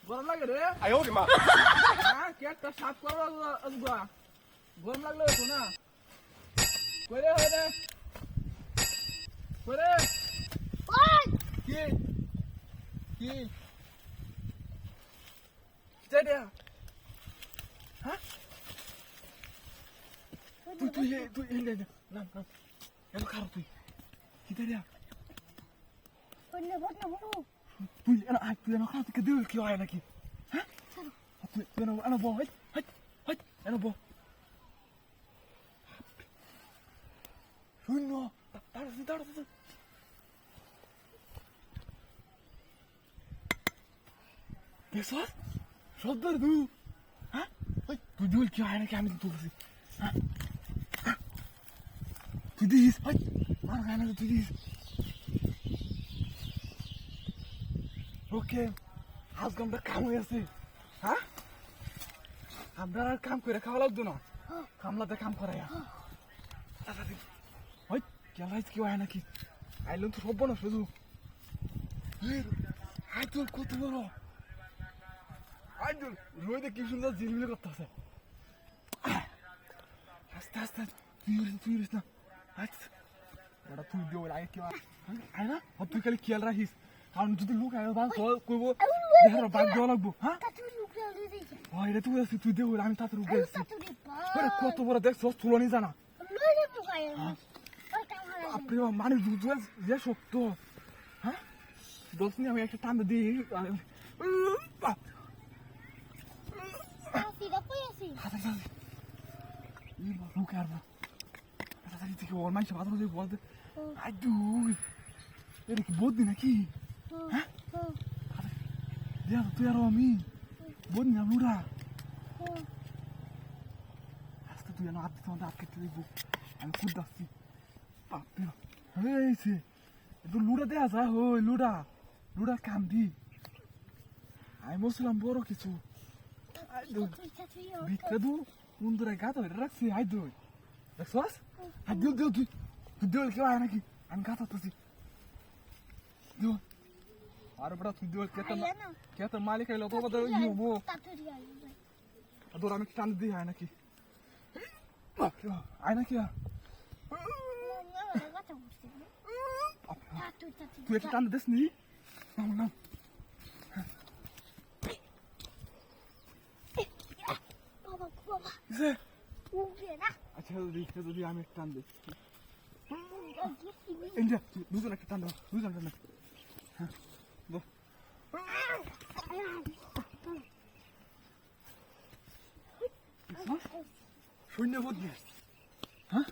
গরম লাগে রে।哎呦我的妈！ হ্যাঁ কেকটা সাফ করো আজবা। গরম লাগলে তো না। কইরে হইরে। কইরে। ওই কি? কি? যেটা। হ্যাঁ? তুই এনে না না। এলো খারাপ তুই। কি দেয়া? ওই নে বড় তুই এনে খারাপ তুই দিল কি হয় নাকি? হ্যাঁ? তুই এনে বল হাই এনে বল। শূন্য দাঁড়া দেখছস শব্দ তুই হ্যাঁ তুই দিল কি হয় নাকি আমি তো তুলছি হ্যাঁ তুই দিস মার গায় না তুই দিস ওকে আজকে আমরা কাম হয়ে আছে হ্যাঁ আমরা আর কাম করে খাওয়া লাগতো না কামলাতে কাম করাই ওই কেলাইজ কি হয় নাকি আইলেন তো সব না শুধু আইদুল কত বড় আইদুল রোদে কি সুন্দর ঝিলমিল করতেছে আস্তে আস্তে তুই না আচ্ছা ওটা তুই দিও আগে কি আয় না তুই খালি খেয়াল রাখিস কারণ যদি লোক আয় বা কইব দেখার বাদ দেওয়া লাগবো হ্যাঁ তুই লুকে আলি দিছে এটা তুই আসি তুই দেও আমি তাতে রুকে আসছি তুই কত বড় দেখছ তুলনি জানা লই রে বুকায় ওই কাম হারা আপনি মানে দুধ যে শক্ত হ্যাঁ দশ নিয়ে আমি একটা টান দিই আসি রে কই আসি লোক আর তাড়াতাড়ি থেকে ওর মাইসে বাধা বাধা বলতে আই দুই এটা কি বদনি নাকি হ্যাঁ দেখ তুই আর আমি বদনি না লুরা আস্তে তুই যেন আপ দিতে আটকে দেখবো আমি খুদ আসছি বাপরে হয়েছে একটু লুডা দেয়া যা হই লুডা কাম দি আমি বলছিলাম বড় কিছু ভিতরে দু বন্ধুরা গাত হয়ে রাখছি আই দুই দেখছস আর দিল তুই দিল কেউ আয় নাকি আমি গাত হতেছি দিল আর বড় তুই দিল কেতন মালিক আইলো তো বড় ইউবো আদর আমি টান দি আয় নাকি আয় নাকি তুই একটা টান দিস নি না আচ্ছা যদি আমি একটা টান দিই ইন্ডিয়া দুজন একটা টান দাও দুজন টান হ্যাঁ শূন্য বোধ হ্যাঁ